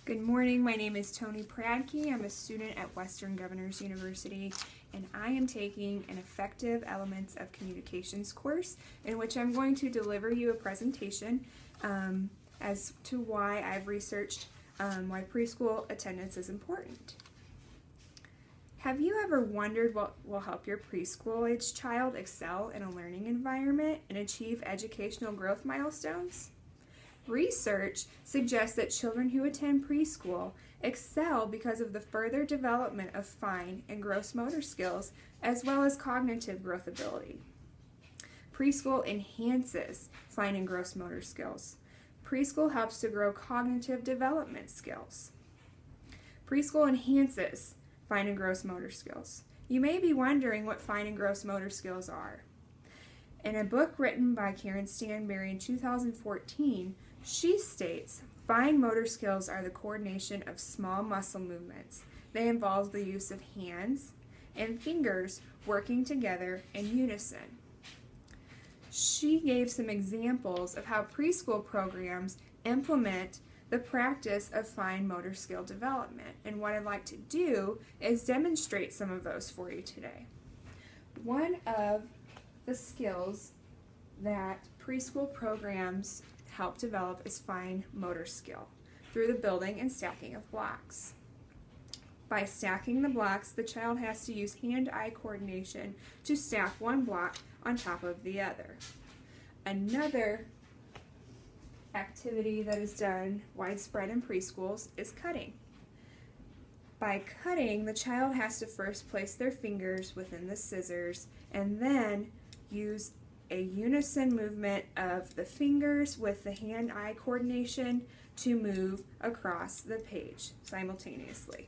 Good morning, my name is Toni Pradke. I'm a student at Western Governors University, and I am taking an Effective Elements of Communications course in which I'm going to deliver you a presentation as to why I've researched why preschool attendance is important. Have you ever wondered what will help your preschool-age child excel in a learning environment and achieve educational growth milestones? Research suggests that children who attend preschool excel because of the further development of fine and gross motor skills as well as cognitive growth ability. Preschool enhances fine and gross motor skills. Preschool helps to grow cognitive development skills. Preschool enhances fine and gross motor skills. You may be wondering what fine and gross motor skills are. In a book written by Karen Stanberry in 2014, she states, fine motor skills are the coordination of small muscle movements. They involve the use of hands and fingers working together in unison. She gave some examples of how preschool programs implement the practice of fine motor skill development. And what I'd like to do is demonstrate some of those for you today. One of the skills that preschool programs help develop is fine motor skill through the building and stacking of blocks. By stacking the blocks, the child has to use hand-eye coordination to stack one block on top of the other. Another activity that is done widespread in preschools is cutting. By cutting, the child has to first place their fingers within the scissors and then use a unison movement of the fingers with the hand-eye coordination to move across the page simultaneously.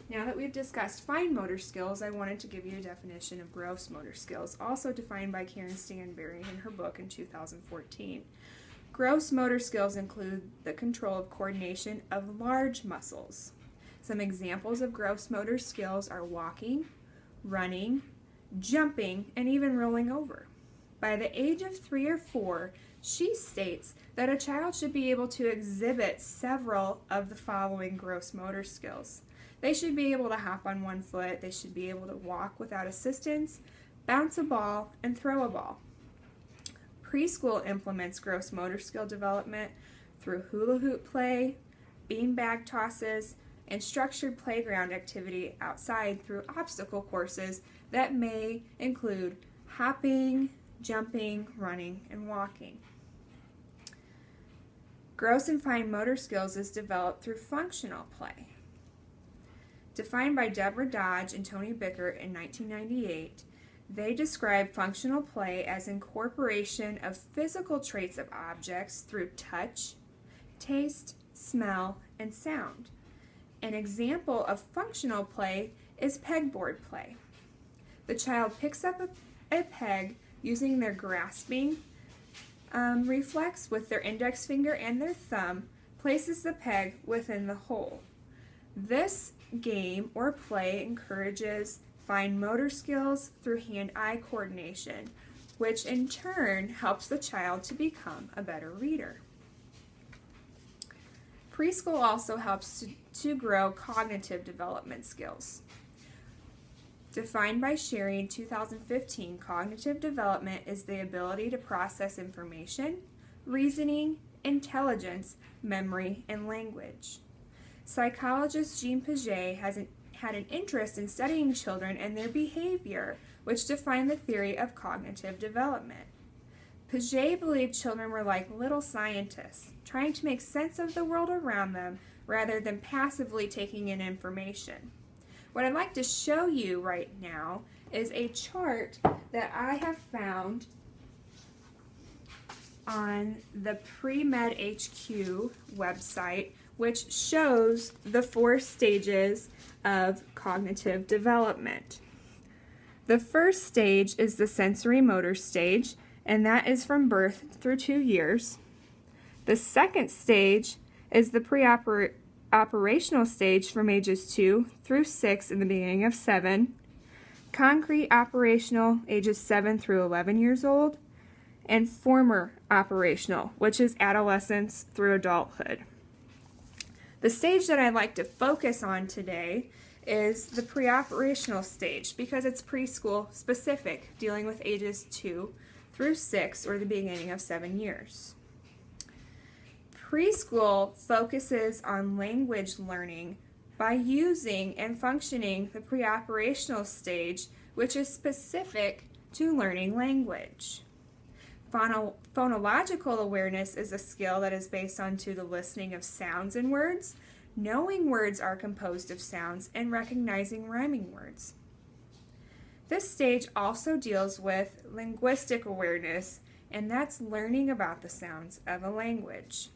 Now that we've discussed fine motor skills, I wanted to give you a definition of gross motor skills, also defined by Karen Stanberry in her book in 2014. Gross motor skills include the control of coordination of large muscles. Some examples of gross motor skills are walking, running, jumping, and even rolling over. By the age of 3 or 4, she states that a child should be able to exhibit several of the following gross motor skills. They should be able to hop on one foot, they should be able to walk without assistance, bounce a ball, and throw a ball. Preschool implements gross motor skill development through hula hoop play, beanbag tosses, and structured playground activity outside through obstacle courses that may include hopping, jumping, running, and walking. Gross and fine motor skills is developed through functional play. Defined by Deborah Dodge and Tony Bickert in 1998, they describe functional play as incorporation of physical traits of objects through touch, taste, smell, and sound. An example of functional play is pegboard play. The child picks up a peg using their grasping reflex with their index finger and their thumb, places the peg within the hole. This game or play encourages fine motor skills through hand-eye coordination, which in turn helps the child to become a better reader. Preschool also helps to grow cognitive development skills. Defined by Sherry in 2015, cognitive development is the ability to process information, reasoning, intelligence, memory, and language. Psychologist Jean Piaget had an interest in studying children and their behavior, which defined the theory of cognitive development. Piaget believed children were like little scientists, trying to make sense of the world around them rather than passively taking in information. What I'd like to show you right now is a chart that I have found on the Pre-Med HQ website, which shows the 4 stages of cognitive development. The first stage is the sensory motor stage, and that is from birth through 2 years. The second stage is the pre-operational stage from ages 2 through 6 in the beginning of 7. Concrete operational ages 7 through 11 years old. and former operational, which is adolescence through adulthood. The stage that I'd like to focus on today is the pre-operational stage because it's preschool specific, dealing with ages 2 through 6 or the beginning of 7 years. Preschool focuses on language learning by using and functioning the pre-operational stage, which is specific to learning language. Phonological awareness is a skill that is based on the listening of sounds and words, knowing words are composed of sounds, and recognizing rhyming words. This stage also deals with linguistic awareness, and that's learning about the sounds of a language.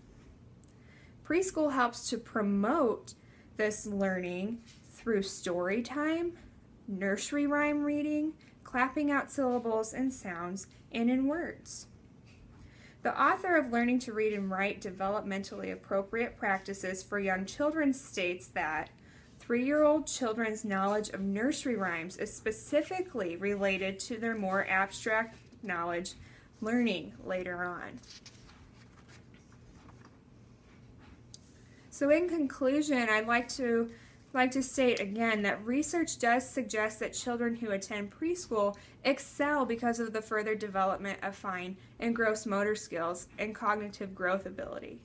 Preschool helps to promote this learning through story time, nursery rhyme reading, clapping out syllables and sounds, and in words. The author of Learning to Read and Write Developmentally Appropriate Practices for Young Children states that 3-year-old children's knowledge of nursery rhymes is specifically related to their more abstract knowledge learning later on. So in conclusion, I'd like to state again that research does suggest that children who attend preschool excel because of the further development of fine and gross motor skills and cognitive growth ability.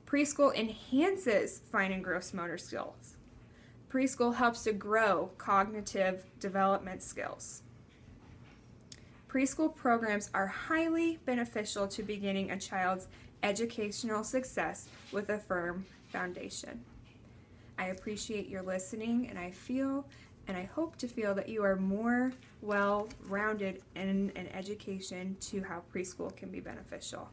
Preschool enhances fine and gross motor skills. Preschool helps to grow cognitive development skills. Preschool programs are highly beneficial to beginning a child's educational success with a firm foundation. I appreciate your listening, and I hope to feel that you are more well-rounded in an education to how preschool can be beneficial.